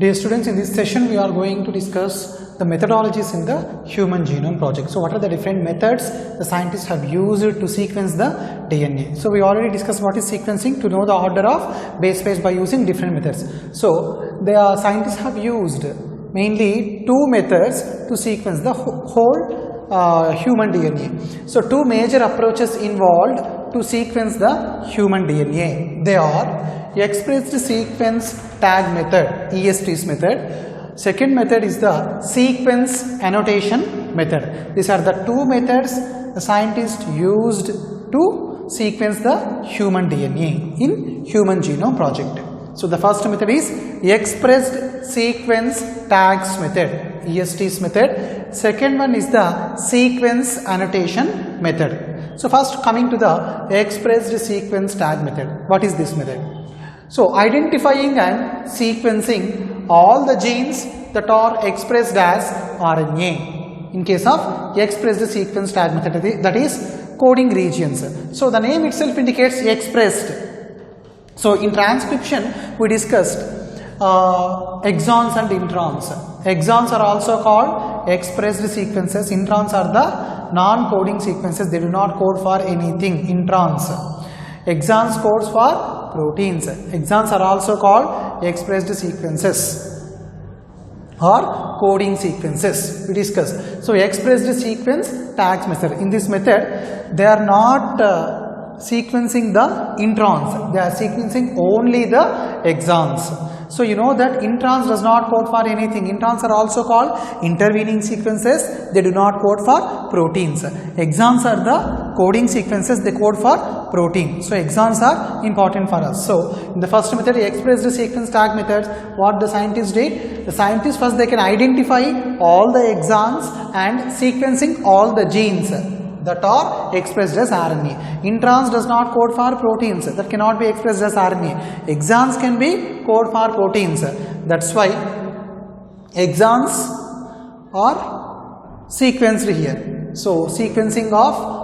Dear students, in this session we are going to discuss the methodologies in the Human Genome Project. So what are the different methods the scientists have used to sequence the DNA? So we already discussed what is sequencing, to know the order of base pairs by using different methods. So the scientists have used mainly two methods to sequence the whole human DNA. So two major approaches involved to sequence the human DNA. They are expressed sequence tag method, EST's method. Second method is the sequence annotation method. These are the two methods the scientists used to sequence the human DNA in Human Genome Project. So the first method is expressed sequence tags method, EST's method. Second one is the sequence annotation method. So first, coming to the expressed sequence tag method. What is this method? So identifying and sequencing all the genes that are expressed as RNA in case of expressed sequence tag method, that is coding regions. So the name itself indicates expressed. So in transcription we discussed exons and introns. Exons are also called expressed sequences. Introns are the non-coding sequences. They do not code for anything. Introns. Exons codes for proteins. Exons are also called expressed sequences or coding sequences. We discussed. So expressed sequence tags method. In this method, they are not sequencing the introns. They are sequencing only the exons. So you know that introns does not code for anything. Introns are also called intervening sequences. They do not code for proteins. Exons are the coding sequences. They code for protein. So exons are important for us. So in the first method, expressed sequence tag method, what the scientists did? The scientists first they can identify all the exons and sequencing all the genes that are expressed as RNA. Introns does not code for proteins, that cannot be expressed as RNA. Exons can be code for proteins. That's why exons are sequenced here. So sequencing of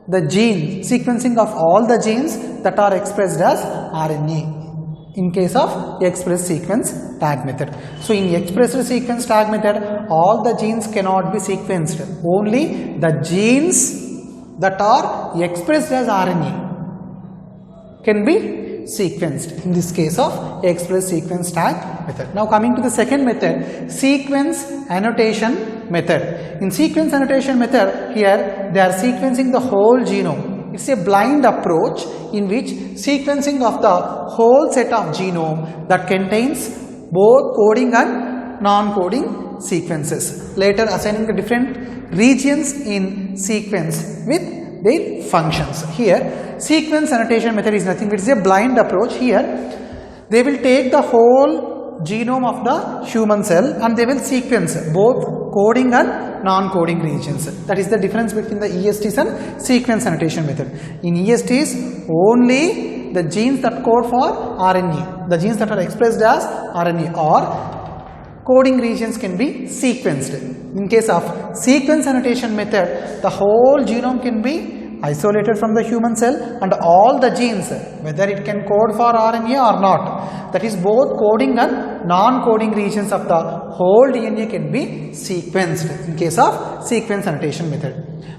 the gene, sequencing of all the genes that are expressed as RNA in case of express sequence tag method. So in expressed sequence tag method, all the genes cannot be sequenced. Only the genes that are expressed as RNA can be sequenced in this case of express sequence tag method. Now coming to the second method, sequence annotation method. In sequence annotation method, here they are sequencing the whole genome. It's a blind approach in which sequencing of the whole set of genome that contains both coding and non-coding sequences, later assigning the different regions in sequence with their functions. Here sequence annotation method is nothing, it is a blind approach. Here they will take the whole genome of the human cell and they will sequence both coding and non-coding regions. That is the difference between the ESTs and sequence annotation method. In ESTs, only the genes that code for RNA, the genes that are expressed as RNA or coding regions can be sequenced. In case of sequence annotation method, the whole genome can be isolated from the human cell and all the genes, whether it can code for RNA or not, that is both coding and non-coding regions of the whole DNA can be sequenced in case of sequence annotation method.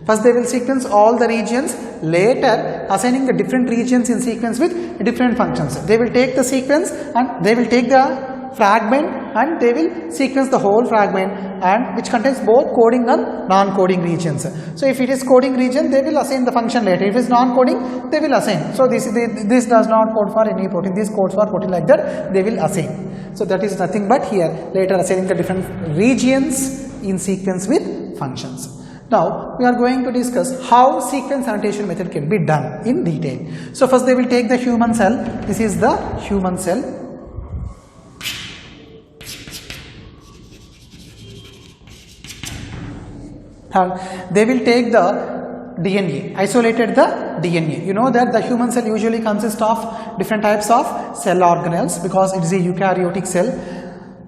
First they will sequence all the regions, later assigning the different regions in sequence with different functions. They will take the sequence and they will take the fragment and they will sequence the whole fragment and which contains both coding and non-coding regions. So if it is coding region, they will assign the function later. If it is non-coding, they will assign. So this does not code for any protein, this codes for protein, like that they will assign. So that is nothing but here later assigning the different regions in sequence with functions. Now we are going to discuss how sequence annotation method can be done in detail. So first they will take the human cell. This is the human cell. And they will take the DNA, isolated the DNA. You know that the human cell usually consists of different types of cell organelles because it is a eukaryotic cell.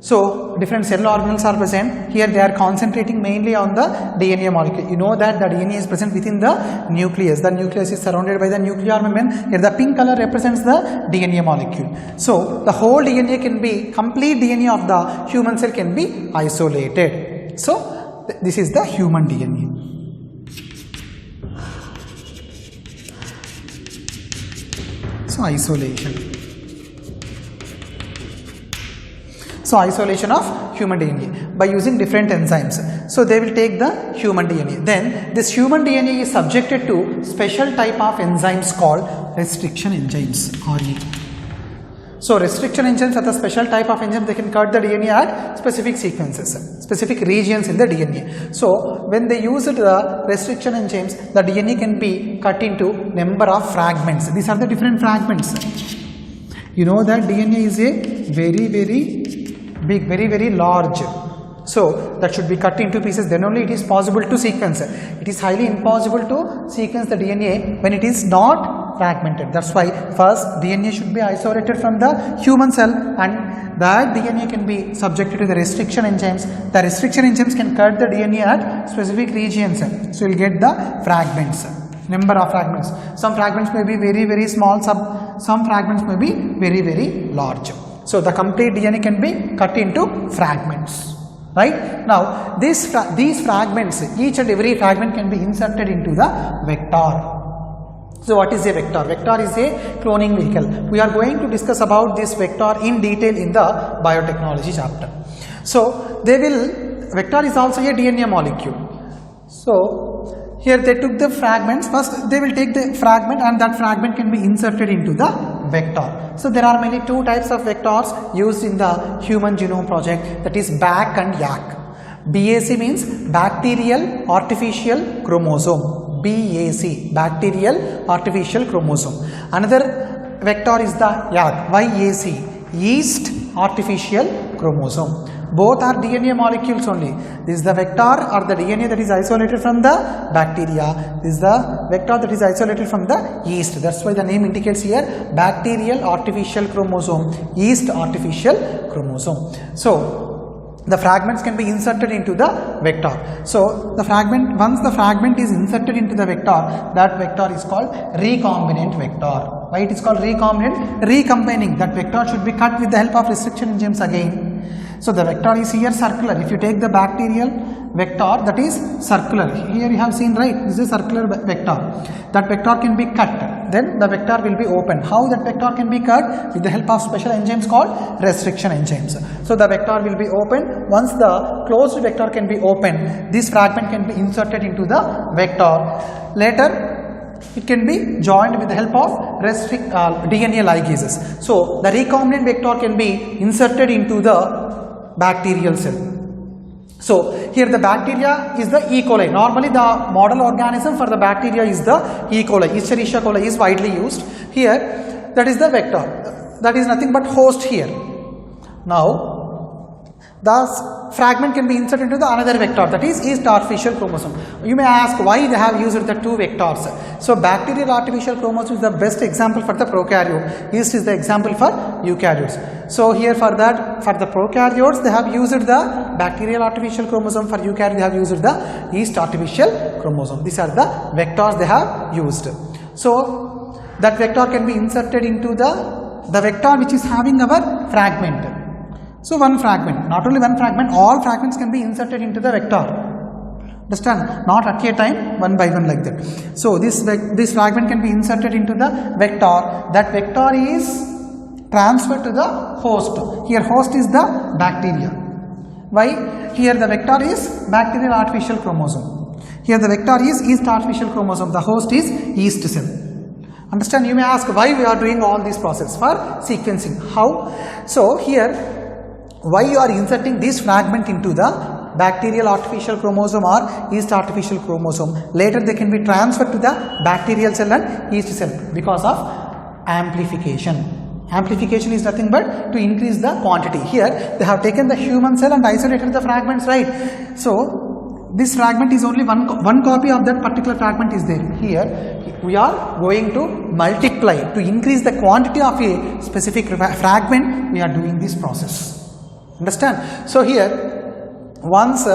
So different cell organelles are present. Here they are concentrating mainly on the DNA molecule. You know that the DNA is present within the nucleus. The nucleus is surrounded by the nuclear membrane. Here the pink color represents the DNA molecule. So the whole DNA can be, complete DNA of the human cell can be isolated. So this is the human DNA. So isolation. So isolation of human DNA by using different enzymes. So they will take the human DNA. Then this human DNA is subjected to special type of enzymes called restriction enzymes, RE. So restriction enzymes are the special type of enzymes. They can cut the DNA at specific sequences, specific regions in the DNA. So when they use the restriction enzymes, the DNA can be cut into number of fragments. These are the different fragments. You know that DNA is a very big, very large. So that should be cut into pieces, then only it is possible to sequence. It is highly impossible to sequence the DNA when it is not fragmented. That's why first DNA should be isolated from the human cell, and that DNA can be subjected to the restriction enzymes. The restriction enzymes can cut the DNA at specific regions. So you will get the fragments, number of fragments. Some fragments may be very small, some fragments may be very large. So the complete DNA can be cut into fragments, right? Now these fragments, each and every fragment can be inserted into the vector. So what is a vector? Vector is a cloning vehicle. We are going to discuss about this vector in detail in the biotechnology chapter. So vector is also a DNA molecule. So here they took the fragments. First they will take the fragment, and that fragment can be inserted into the vector. So there are mainly two types of vectors used in the Human Genome Project, that is BAC and YAC. BAC means bacterial artificial chromosome. BAC, bacterial artificial chromosome. Another vector is the YAC, yeast artificial chromosome. Both are DNA molecules only. This is the vector or the DNA that is isolated from the bacteria. This is the vector that is isolated from the yeast. That's why the name indicates here bacterial artificial chromosome, yeast artificial chromosome. So the fragments can be inserted into the vector. So the fragment, once the fragment is inserted into the vector, that vector is called recombinant vector. Why it is called recombinant? Recombining. That vector should be cut with the help of restriction enzymes again. So the vector is here circular. If you take the bacterial vector, that is circular. Here you have seen, right? This is a circular vector. That vector can be cut. Then the vector will be open. How that vector can be cut? With the help of special enzymes called restriction enzymes. So the vector will be open. Once the closed vector can be open, this fragment can be inserted into the vector. Later, it can be joined with the help of DNA ligases. So the recombinant vector can be inserted into the bacterial cell. So here the bacteria is the E. coli. Normally the model organism for the bacteria is the E. coli. Escherichia coli is widely used. Here that is the vector. That is nothing but host here. Now the fragment can be inserted into the another vector, that is yeast artificial chromosome. You may ask why they have used the two vectors. So bacterial artificial chromosome is the best example for the prokaryote. Yeast is the example for eukaryotes. So here for that, for the prokaryotes they have used the bacterial artificial chromosome. For eukaryotes they have used the yeast artificial chromosome. These are the vectors they have used. So that vector can be inserted into the vector which is having our fragment. So one fragment, not only one fragment, all fragments can be inserted into the vector. Understand? Not at a time, one by one like that. So this fragment can be inserted into the vector. That vector is transferred to the host. Here host is the bacteria. Why? Here the vector is bacterial artificial chromosome. Here the vector is yeast artificial chromosome. The host is yeast cell. Understand? You may ask why we are doing all this process for sequencing. How? So here, why you are inserting this fragment into the bacterial artificial chromosome or yeast artificial chromosome? Later they can be transferred to the bacterial cell and yeast cell because of amplification. Amplification is nothing but to increase the quantity. Here they have taken the human cell and isolated the fragments, right? So this fragment is only one copy of that particular fragment is there. Here we are going to multiply to increase the quantity of a specific fragment. We are doing this process. Understand? So here once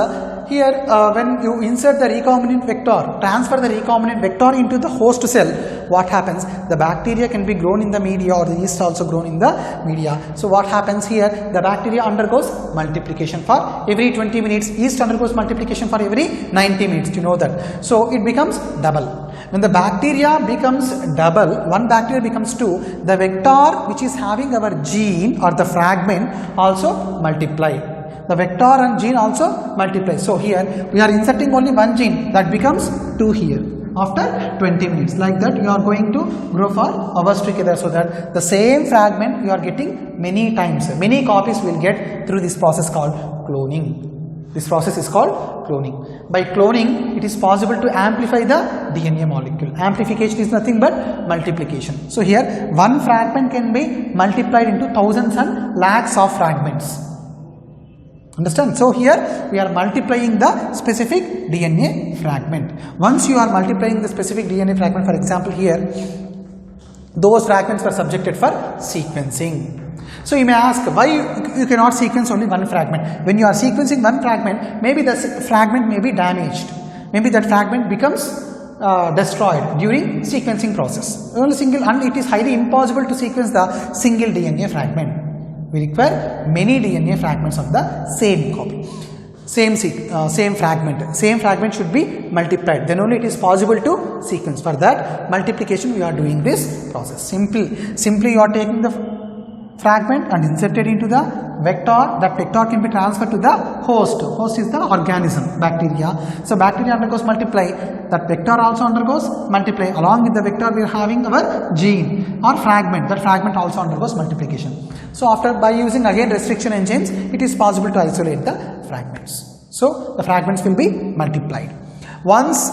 when you insert the recombinant vector, transfer the recombinant vector into the host cell, what happens? The bacteria can be grown in the media, or the yeast also grown in the media. So what happens here? The bacteria undergoes multiplication for every 20 minutes. Yeast undergoes multiplication for every 90 minutes. You know that. So it becomes double. When the bacteria becomes double, one bacteria becomes two, the vector which is having our gene or the fragment also multiply. The vector and gene also multiply. So here we are inserting only one gene, that becomes 2 here. After 20 minutes, like that you are going to grow for hours together, so that the same fragment you are getting many times. Many copies will get through this process called cloning. This process is called cloning. By cloning, it is possible to amplify the DNA molecule. Amplification is nothing but multiplication. So here one fragment can be multiplied into thousands and lakhs of fragments. Understand? So here we are multiplying the specific DNA fragment. Once you are multiplying the specific DNA fragment, for example here, those fragments were subjected for sequencing. So you may ask, why you cannot sequence only one fragment? When you are sequencing one fragment, maybe the fragment may be damaged. Maybe that fragment becomes destroyed during sequencing process. Only single, and it is highly impossible to sequence the single DNA fragment. We require many DNA fragments of the same copy, same fragment. Same fragment should be multiplied. Then only it is possible to sequence. For that multiplication, we are doing this process. Simply you are taking the fragment and inserted into the vector. That vector can be transferred to the host. Host is the organism, bacteria. So bacteria undergoes multiply. That vector also undergoes multiply. Along with the vector, we are having our gene or fragment. That fragment also undergoes multiplication. So by using again restriction enzymes, it is possible to isolate the fragments. So the fragments will be multiplied. Once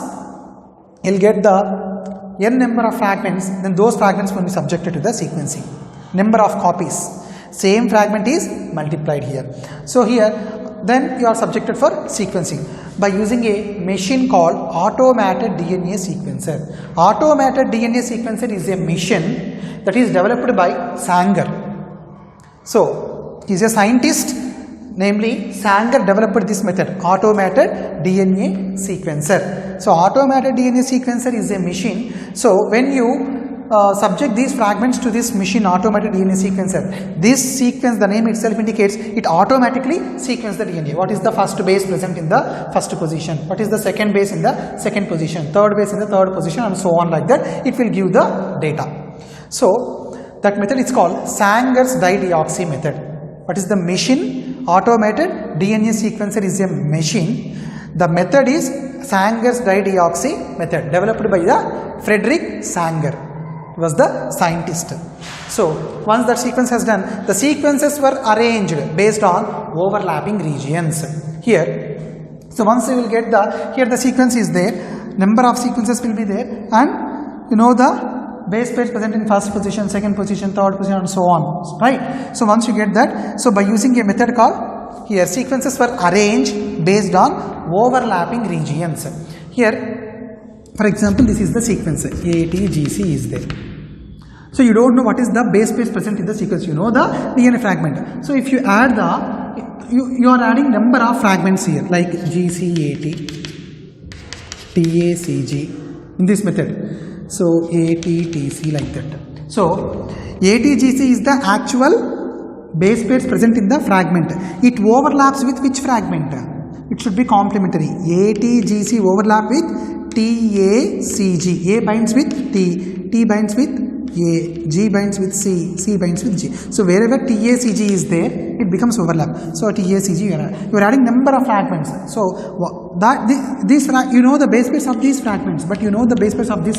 you will get the n number of fragments, then those fragments will be subjected to the sequencing. Number of copies. Same fragment is multiplied here. So here then you are subjected for sequencing by using a machine called automated DNA sequencer. Automated DNA sequencer is a machine that is developed by Sanger. So he is a scientist, namely Sanger developed this method, automated DNA sequencer. So automated DNA sequencer is a machine. So when you subject these fragments to this machine, automated DNA sequencer, this sequence, the name itself indicates, it automatically sequences the DNA. What is the first base present in the first position? What is the second base in the second position? Third base in the third position, and so on, like that. It will give the data. So that method is called Sanger's dideoxy method. What is the machine? Automated DNA sequencer is a machine. The method is Sanger's dideoxy method, developed by the Frederick Sanger. He was the scientist. So once that sequence has done, the sequences were arranged based on overlapping regions. Here, so once you will get here the sequence is there, number of sequences will be there, and you know the base pairs present in first position, second position, third position, and so on, right? So once you get that, so by using a method called, here sequences were arranged based on overlapping regions. Here, for example, this is the sequence, ATGC is there. So you don't know what is the base pairs present in the sequence, you know the DNA fragment. So if you add you are adding number of fragments here, like GCAT, TACG, in this method. So ATTC, like that. So ATGC is the actual base pairs present in the fragment. It overlaps with which fragment? It should be complementary. ATGC overlap with TACG. A binds with T binds with A, G binds with C binds with G. So wherever TACG is there, it becomes overlap. So TACG, you are adding number of fragments. So you know the base pairs of these fragments, but you know the base pairs of this.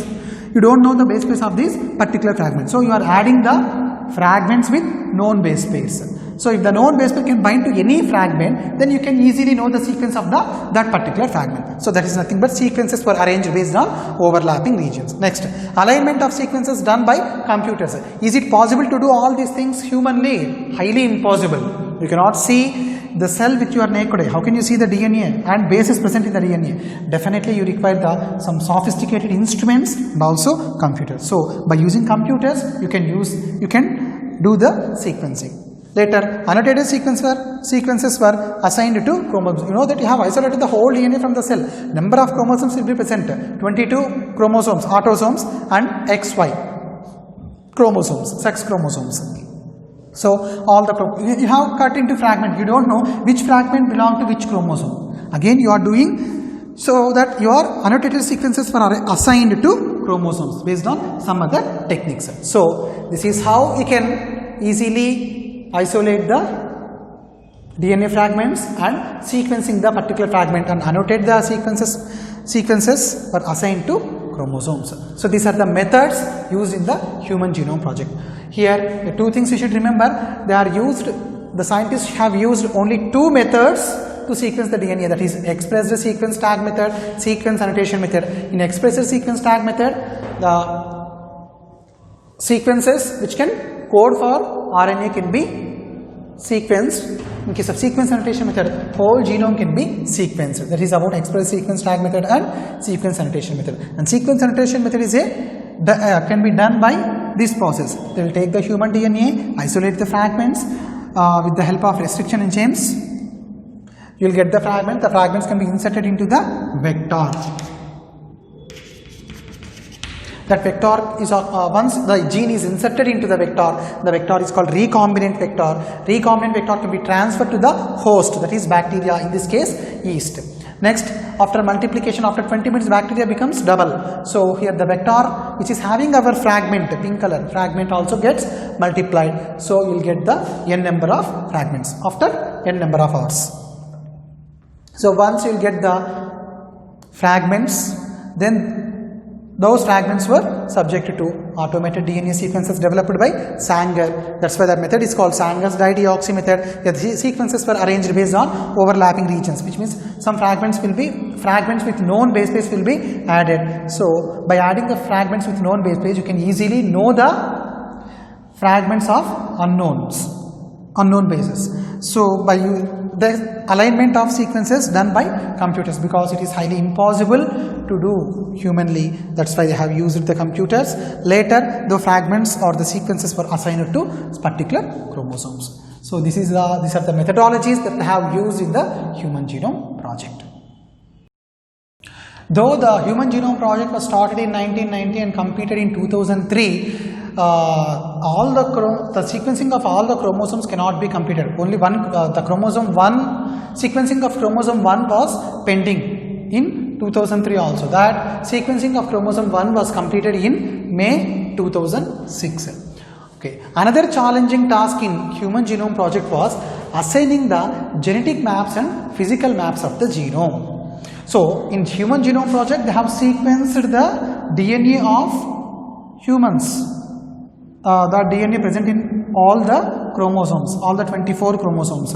You don't know the base pairs of this particular fragment. So you are adding the fragments with known base pairs. So if the known base pair can bind to any fragment, then you can easily know the sequence of that particular fragment. So that is nothing but sequences were arranged based on overlapping regions. Next, alignment of sequences done by computers. Is it possible to do all these things humanly? Highly impossible. You cannot see the cell with your naked eye. How can you see the DNA and bases present in the DNA? Definitely you require some sophisticated instruments and also computers. So by using computers, you can do the sequencing. Later, annotated sequences were assigned to chromosomes. You know that you have isolated the whole DNA from the cell. Number of chromosomes will be present. 22 chromosomes, autosomes, and XY chromosomes, sex chromosomes. So, all the you have cut into fragment. You don't know which fragment belong to which chromosome. Again, you are doing so that your annotated sequences were assigned to chromosomes based on some other techniques. So, this is how you can easily isolate the DNA fragments and sequencing the particular fragment and annotate the sequences were assigned to chromosomes. So, these are the methods used in the Human Genome Project. Here, the two things you should remember, the scientists have used only two methods to sequence the DNA, that is expressed sequence tag method, sequence annotation method. In expressed sequence tag method, the sequences which can code for RNA can be sequenced. In case of sequence annotation method, whole genome can be sequenced. That is about express sequence tag method and sequence annotation method. And sequence annotation method is can be done by this process. They will take the human DNA, isolate the fragments with the help of restriction enzymes. You will get the fragment. The fragments can be inserted into the vector. That vector is once the gene is inserted into the vector is called recombinant vector. Recombinant vector can be transferred to the host, that is bacteria, in this case yeast. Next, after multiplication, after 20 minutes, bacteria becomes double. So here the vector which is having our fragment, pink color fragment, also gets multiplied. So you will get the n number of fragments after n number of hours. So once you will get the fragments, then those fragments were subjected to automated DNA sequences developed by Sanger. That's why that method is called Sanger's dideoxy method. The sequences were arranged based on overlapping regions, which means some fragments with known base pairs will be added. So by adding the fragments with known base pairs, you can easily know the fragments of unknown bases. So by the alignment of sequences done by computers, because it is highly impossible to do humanly. That's why they have used the computers. Later, the fragments or the sequences were assigned to particular chromosomes. So these are the methodologies that they have used in the Human Genome Project. Though the Human Genome Project was started in 1990 and completed in 2003, the sequencing of all the chromosomes cannot be completed. Only sequencing of chromosome 1 was pending in 2003 also. That sequencing of chromosome 1 was completed in May 2006. Okay. Another challenging task in Human Genome Project was assigning the genetic maps and physical maps of the genome. So in Human Genome Project, they have sequenced the DNA of humans. The DNA present in all the chromosomes, all the 24 chromosomes.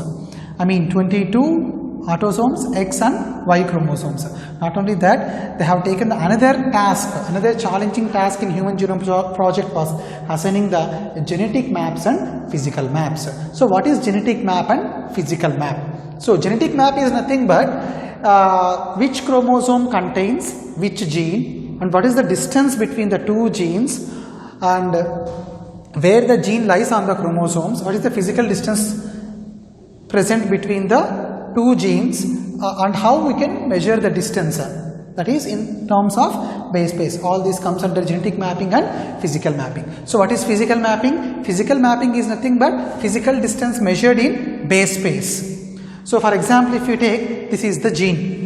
I mean 22 autosomes, X and Y chromosomes. Not only that, they have taken another challenging task in Human Genome Project was assigning the genetic maps and physical maps. So what is genetic map and physical map? So genetic map is nothing but which chromosome contains which gene and what is the distance between the two genes, and where the gene lies on the chromosomes, what is the physical distance present between the two genes, and how we can measure the distance, that is in terms of base pairs. All this comes under genetic mapping and physical mapping. So what is physical mapping? Physical mapping is nothing but physical distance measured in base pairs. So for example, if you take, this is the gene.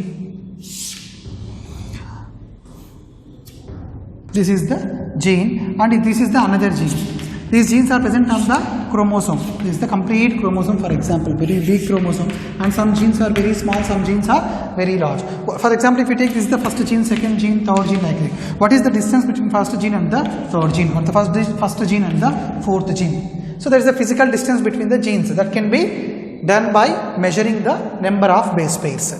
This is the gene and this is the another gene. These genes are present on the chromosome. This is the complete chromosome, for example, very big chromosome, and some genes are very small, some genes are very large. For example, if you take this is the first gene, second gene, third gene, like that. What is the distance between first gene and the third gene, or the first gene and the fourth gene? So there is a physical distance between the genes that can be done by measuring the number of base pairs.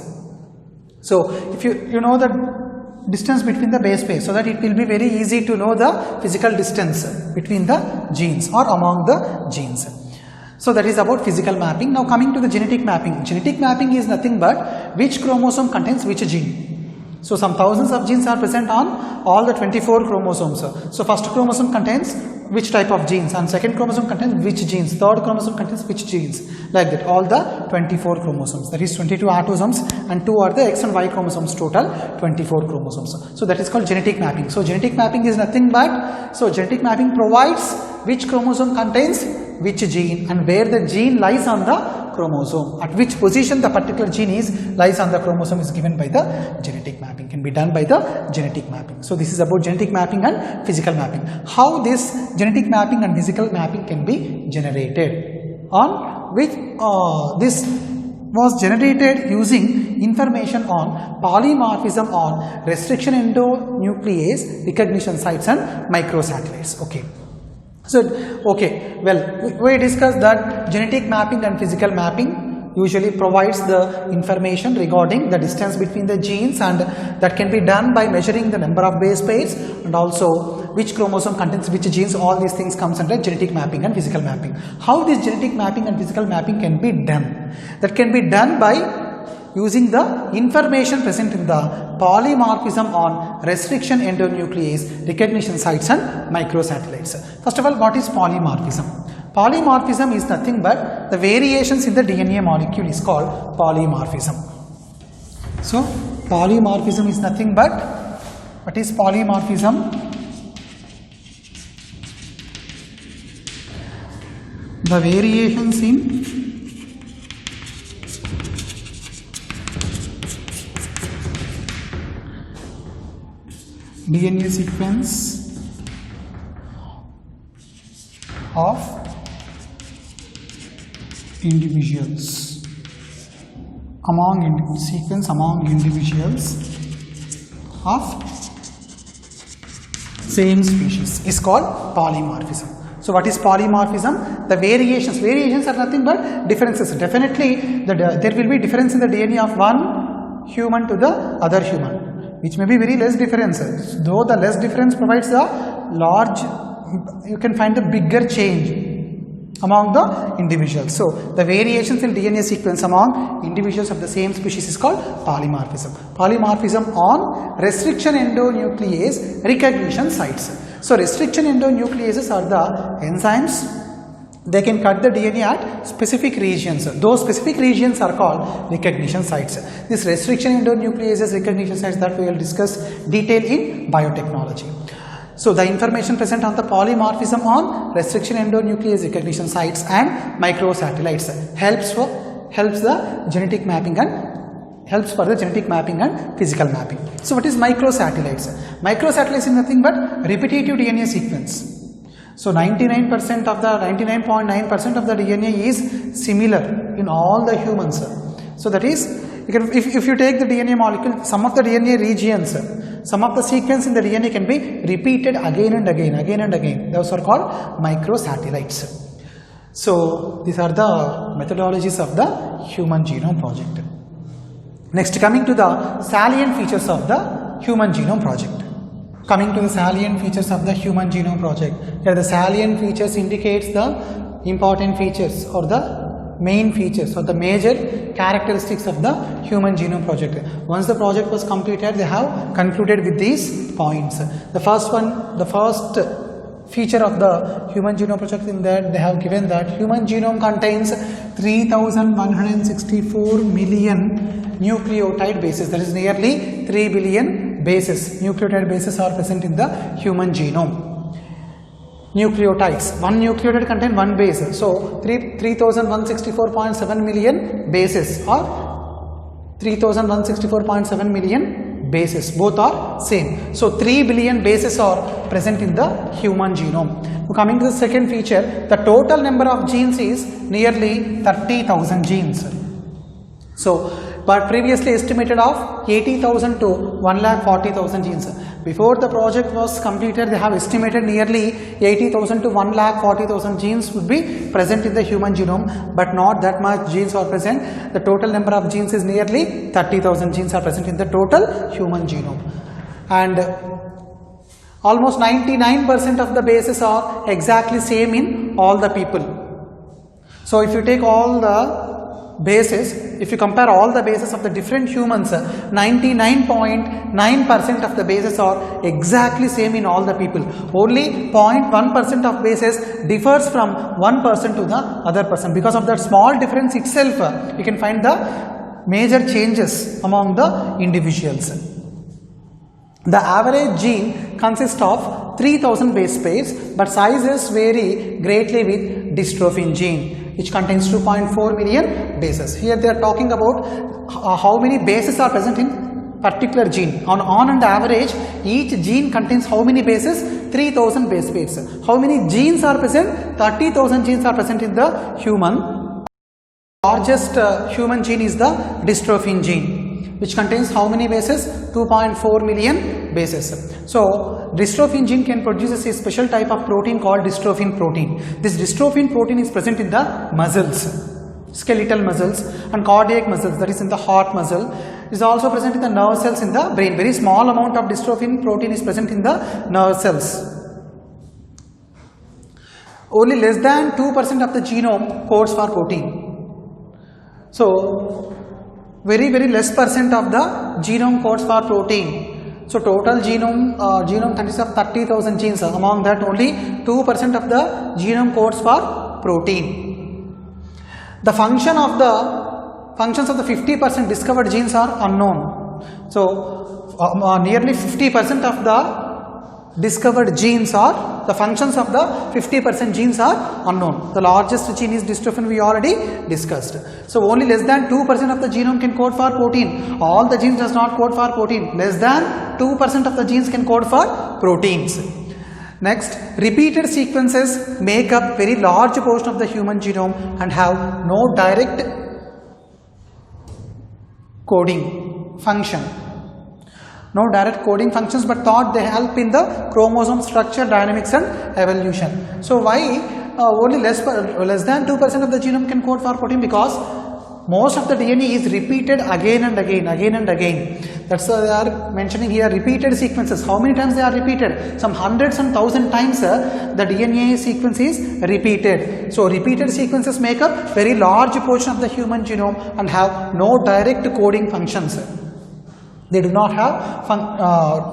So if you know the distance between the base pairs, so that it will be very easy to know the physical distance between the genes or among the genes. So that is about physical mapping. Now coming to the genetic mapping. Genetic mapping is nothing but which chromosome contains which gene. So some thousands of genes are present on all the 24 chromosomes. So first chromosome contains which type of genes, and second chromosome contains which genes, third chromosome contains which genes, like that. All the 24 chromosomes, that is 22 autosomes and 2 are the X and Y chromosomes, total 24 chromosomes. So that is called genetic mapping. So genetic mapping is nothing but, so genetic mapping provides which chromosome contains which gene and where the gene lies on the chromosome, at which position the particular gene lies on the chromosome is given by the genetic mapping, can be done by the genetic mapping. So this is about genetic mapping and physical mapping. How this genetic mapping and physical mapping can be generated, on which this was generated using information on polymorphism on restriction endonuclease recognition sites and microsatellites. Okay. So, okay, well, we discussed that genetic mapping and physical mapping usually provides the information regarding the distance between the genes, and that can be done by measuring the number of base pairs and also which chromosome contains which genes. All these things comes under genetic mapping and physical mapping. How this genetic mapping and physical mapping can be done? That can be done by using the information present in the polymorphism on restriction endonuclease recognition sites and microsatellites. First of all, what is polymorphism? Polymorphism is nothing but the variations in the DNA molecule is called polymorphism. So, polymorphism is nothing but, what is polymorphism? The variations in DNA sequence of individuals among individuals of same species is called polymorphism. So what is polymorphism? The variations are nothing but differences. Definitely there will be difference in the DNA of one human to the other human, which may be very less differences. Though the less difference provides a large, you can find the bigger change among the individuals. So the variations in DNA sequence among individuals of the same species is called polymorphism. Polymorphism on restriction endonuclease recognition sites. So restriction endonucleases are the enzymes. They can cut the DNA at specific regions. Those specific regions are called recognition sites. This restriction endonucleases recognition sites that we will discuss detail in biotechnology. So the information present on the polymorphism on restriction endonuclease recognition sites and microsatellites helps for the genetic mapping and physical mapping. So what is microsatellites? Microsatellites is nothing but repetitive DNA sequence. So 99.9% of the DNA is similar in all the humans. So that is, if you take the DNA molecule, some of the DNA regions, some of the sequence in the DNA can be repeated again and again. Those are called microsatellites. So these are the methodologies of the Human Genome Project. Next, coming to the salient features of the Human Genome Project. Coming to the salient features of the Human Genome Project. Here the salient features indicates the important features or the main features or the major characteristics of the Human Genome Project. Once the project was completed, they have concluded with these points. The first feature of the Human Genome Project, in that they have given that human genome contains 3164 million nucleotide bases. That is nearly 3 billion bases. Nucleotide bases are present in the human genome. Nucleotides. One nucleotide contains one base. So 3164.7 million bases or 3164.7 million bases. Both are same. So 3 billion bases are present in the human genome. Now coming to the second feature, the total number of genes is nearly 30,000 genes. So, but previously estimated of 80,000 to 1,40,000 genes. Before the project was completed, they have estimated nearly 80,000 to 1,40,000 genes would be present in the human genome, but not that much genes are present. The total number of genes is nearly 30,000 genes are present in the total human genome. And almost 99% of the bases are exactly same in all the people. So if you take all the bases, if you compare all the bases of the different humans, 99.9% of the bases are exactly same in all the people. Only 0.1% of bases differs from one person to the other person. Because of that small difference itself, you can find the major changes among the individuals. The average gene consists of 3000 base pairs, but sizes vary greatly with dystrophin gene, which contains 2.4 million bases. Here they are talking about how many bases are present in particular gene. On an average, each gene contains how many bases? 3000 base pairs. How many genes are present? 30,000 genes are present in the human. Largest human gene is the dystrophin gene, which contains how many bases? 2.4 million bases. So dystrophin gene can produce a special type of protein called dystrophin protein. This dystrophin protein is present in the muscles, skeletal muscles and cardiac muscles, that is in the heart muscle. It is also present in the nerve cells in the brain. Very small amount of dystrophin protein is present in the nerve cells. Only less than 2% of the genome codes for protein. So very less percent of the genome codes for protein. So total genome consists of 30,000 genes. Among that, only 2% of the genome codes for protein. The functions of the 50% discovered genes are unknown. So nearly 50% of the discovered genes are, the functions of the 50% genes are unknown. The largest gene is dystrophin, we already discussed. So only less than 2% of the genome can code for protein. All the genes does not code for protein. Less than 2% of the genes can code for proteins. Next, repeated sequences make up very large portion of the human genome and have no direct coding function. No direct coding functions, but thought they help in the chromosome structure, dynamics and evolution. So why only less than 2% of the genome can code for protein? Because most of the DNA is repeated again and again. That's why they are mentioning here repeated sequences. How many times they are repeated? Some hundreds and thousand times the DNA sequence is repeated. So repeated sequences make up very large portion of the human genome and have no direct coding functions. They do not have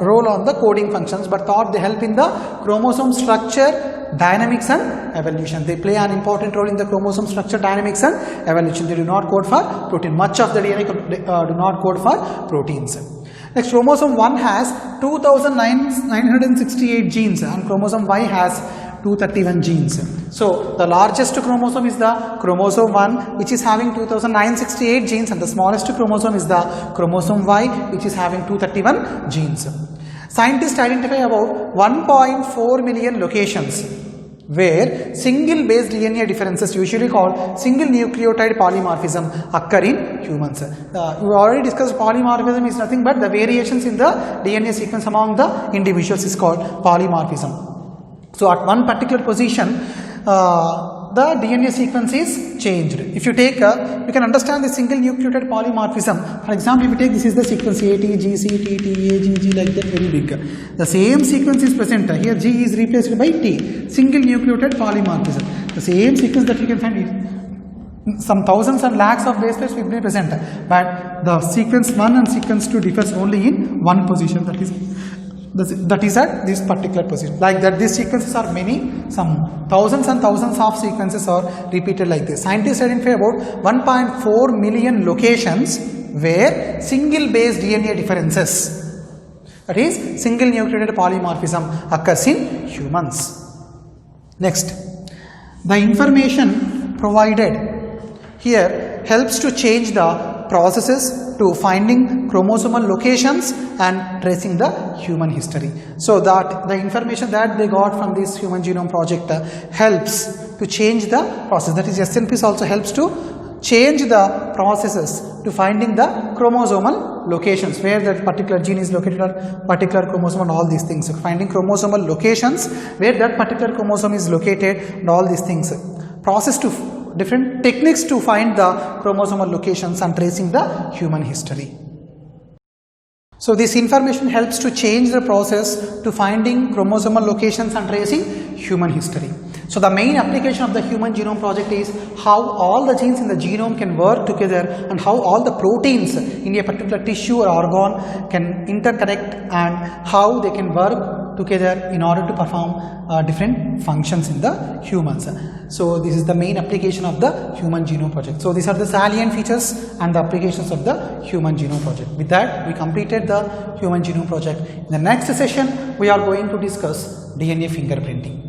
role on the coding functions, but thought they help in the chromosome structure, dynamics and evolution. They play an important role in the chromosome structure, dynamics and evolution. They do not code for protein. Much of the DNA do not code for proteins. Next, chromosome 1 has 2,968 genes and chromosome Y has 231 genes. So the largest chromosome is the chromosome 1, which is having 2,968 genes, and the smallest chromosome is the chromosome Y, which is having 231 genes. Scientists identify about 1.4 million locations where single base DNA differences, usually called single nucleotide polymorphism, occur in humans. We already discussed polymorphism is nothing but the variations in the DNA sequence among the individuals is called polymorphism. So at one particular position, the DNA sequence is changed. If you take, you can understand the single nucleotide polymorphism. For example, if you take, this is the sequence A, T, G, C, T, T, A, G, G, like that, very big. The same sequence is present. Here G is replaced by T. Single nucleotide polymorphism. The same sequence that you can find here. Some thousands and lakhs of base pairs will be present. But the sequence 1 and sequence 2 differs only in one position. That is at this particular position. Like that, these sequences are many, some thousands and thousands of sequences are repeated like this. Scientists identify about 1.4 million locations where single base DNA differences, that is single nucleotide polymorphism, occurs in humans. Next, the information provided here helps to change the processes to finding chromosomal locations and tracing the human history. So that the information that they got from this human genome project helps to change the process. That is, SNPs also helps to change the processes to finding the chromosomal locations, where that particular gene is located or particular chromosome and all these things. So finding chromosomal locations where that particular chromosome is located and all these things. Different techniques to find the chromosomal locations and tracing the human history. So this information helps to change the process to finding chromosomal locations and tracing human history. So the main application of the Human Genome Project is how all the genes in the genome can work together and how all the proteins in a particular tissue or organ can interconnect and how they can work together in order to perform different functions in the humans. So this is the main application of the Human Genome Project. So these are the salient features and the applications of the Human Genome Project. With that, we completed the Human Genome Project. In the next session, we are going to discuss DNA fingerprinting.